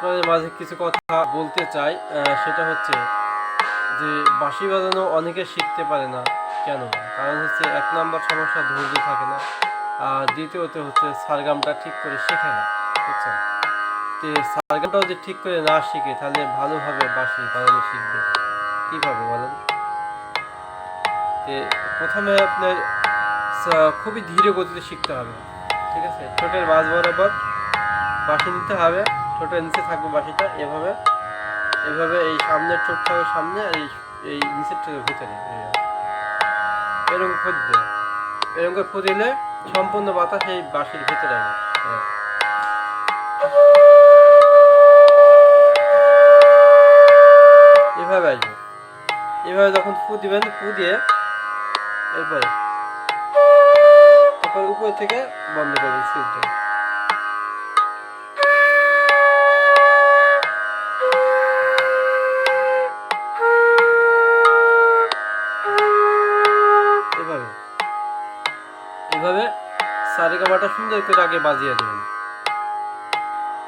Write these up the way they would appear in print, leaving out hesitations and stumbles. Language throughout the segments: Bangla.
আপনাদের মাঝে কিছু কথা বলতে চাই, সেটা হচ্ছে যে বাঁশি বাজানো অনেকে শিখতে পারে না। কেন? কারণ হচ্ছে এক নম্বর সমস্যা ধৈর্য থাকে না, আর দ্বিতীয়ত হচ্ছে সারগামটা ঠিক করে শেখে না, বুঝছেন? তো সারগামটাও যদি ঠিক করে না শিখে তাহলে ভালোভাবে বাঁশি বাজানো শিখবে কীভাবে বলেন? তো প্রথমে আপনার খুবই ধীরে গতিতে শিখতে হবে, ঠিক আছে? ঠোঁটের মাঝ বরাবর বাঁশি নিতে হবে, ঠোঁটের নিচে থাকবে বাঁশিটা, এভাবে এভাবে এই সামনের ঠোঁট থাকবে সামনে, আর এই নিচের ঠোঁটের ভিতরে এরকম ফুটবে। এরকম করে ফুটিলে সম্পূর্ণ বাতাস এই বাঁশির ভিতরে আসবে। এভাবে আসবে। এভাবে যখন ফু দিবেন, ফু দিয়ে এরপরে তারপর উপর থেকে বন্ধ করবেন সিলটা। এভাবে এভাবে সারেগামাটা সুন্দর করে আগে বাজিয়ে দেবেন।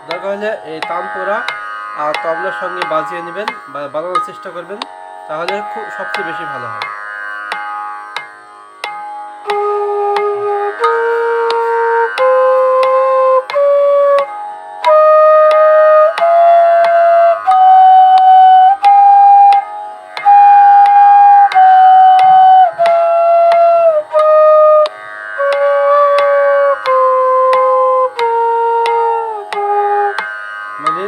দরকার হলে এই তানপুরা আর তবলার সঙ্গে বাজিয়ে নেবেন বা বাজানোর চেষ্টা করবেন, তাহলে খুব সবচেয়ে বেশি ভালো হয়। মানে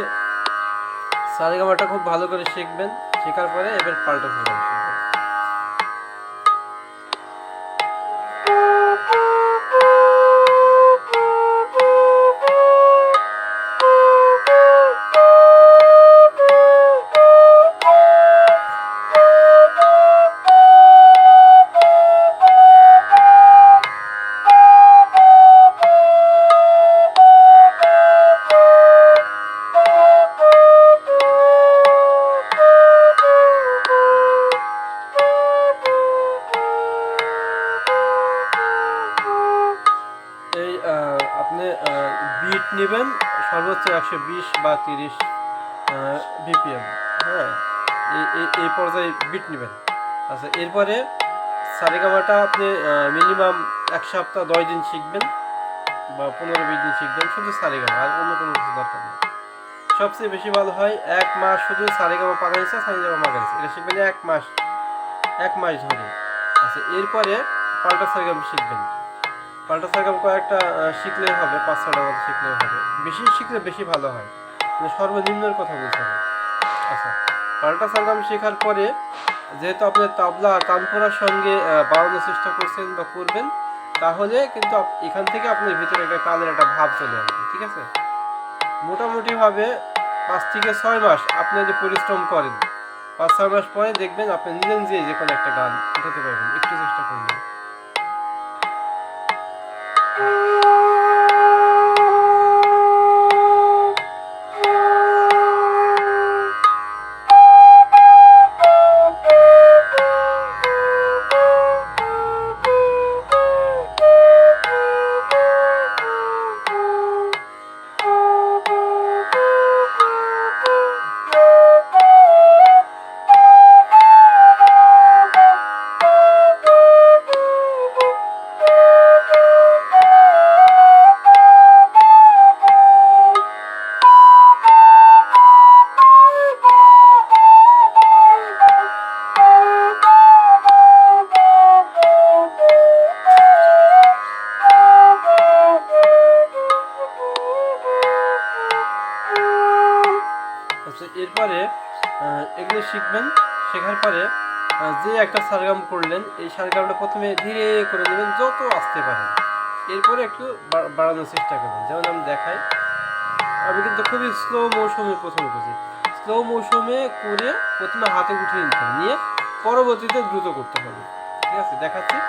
সারেগামাটা খুব ভালো করে শিখবেন, শেখার পরে এবার পাল্টা সারেগামা শিখবেন। আপনি বিট নেবেন সর্বোচ্চ 120 বা 30 বিপিএম। হ্যাঁ, এই পর্যায়ে বিট নেবেন। আচ্ছা, এরপরে সারেগামাটা আপনি মিনিমাম 1 সপ্তাহ 10 দিন শিখবেন বা 15-20 দিন শিখবেন, শুধু সারেগামা, আর অন্য কোনো কিছু দরকার নেই। সবচেয়ে বেশি ভালো হয় 1 মাস শুধু সারেগামা পাগাইছে সারেগামা মাগাইছে এটা শিখবেন 1 মাস ধরে। আচ্ছা, এরপরে পাল্টা সারেগামা শিখবেন। পাল্টা সারগাম কয়েকটা শিখলেই হবে, 5-6টা মতো শিখলেই হবে। বেশি শিখলে বেশি ভালো হয়, মানে সর্বনিম্নের কথা বলতে হবে। আচ্ছা, পাল্টা সারগাম শেখার পরে যেহেতু আপনি তবলা তানপুরার সঙ্গে বাড়ানোর চেষ্টা করছেন বা করবেন, তাহলে কিন্তু এখান থেকে আপনার ভিতরে একটা কালের একটা ভাব চলে আসবে, ঠিক আছে? মোটামুটিভাবে 5 থেকে 6 মাস আপনি যদি পরিশ্রম করেন, 5-6 মাস পরে দেখবেন আপনি নিজে নিজে যে কোনো একটা গান উঠাতে পারবেন, একটু চেষ্টা করবেন। এরপরে এগুলো শিখবেন। শেখার পরে যে একটা সারগাম করলেন, এই সারগামটা প্রথমে ধীরে করে নেবেন যত আসতে পারেন, এরপরে একটু বাড়ানোর চেষ্টা করবেন। যেমন আমি দেখাই, আমি কিন্তু খুবই স্লো মৌসুমে প্রথমে করছি। স্লো মৌসুমে করে প্রথমে হাতে উঠিয়ে নিতে হবে, নিয়ে পরবর্তীতে দ্রুত করতে হবে। ঠিক আছে, দেখাচ্ছি।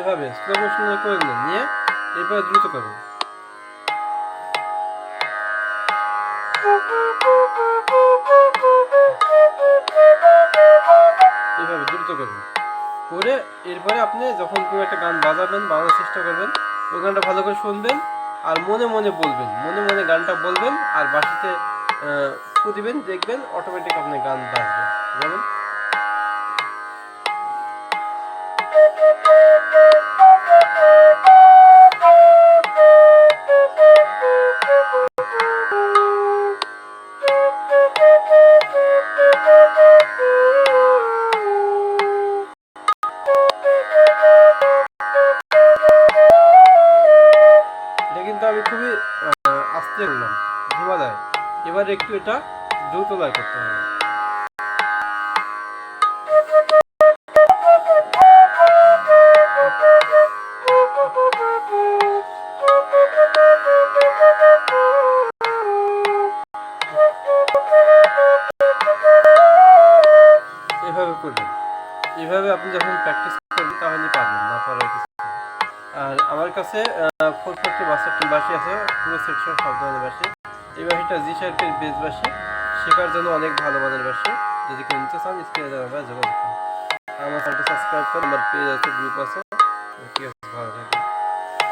এভাবে স্লো মোশনে করে নিয়ে এরপরে দ্রুত করুন। এইভাবে দ্রুত করবেন করে এরপরে আপনি যখন কোনো একটা গান বাজাবেন বাজানোর চেষ্টা করবেন ওই গানটা ভালো করে শুনবেন আর মনে মনে বলবেন মনে মনে গানটা বলবেন আর বাঁশিতে ফু দিবেন দেখবেন অটোমেটিক আপনার গান বাজবে যেমন এটা কিন্তু আমি খুবই আস্তে বললাম ধোয়া যায় এবার একটু এটা দ্রুত লয় করতে হবে এভাবে করবেন এভাবে আপনি যখন প্র্যাকটিস করবেন তাহলে পারবেন না পারার কিছু নেই। আর আমার কাছে 440 বাঁশি আছে পুরো সেকশন সব ধরনের বাঁশি এই বাঁশিটা জি শার্পের বেস বাঁশি শেখার জন্য অনেক ভালো মানের বাঁশি যদি কেউ নিতে চান স্ক্রিনে দেওয়া যোগাযোগ করুন আমার চ্যানেলটি সাবস্ক্রাইব করুন আমার পেজ আছে গ্রুপ আছে ঠিক আছে ভালো থাকবেন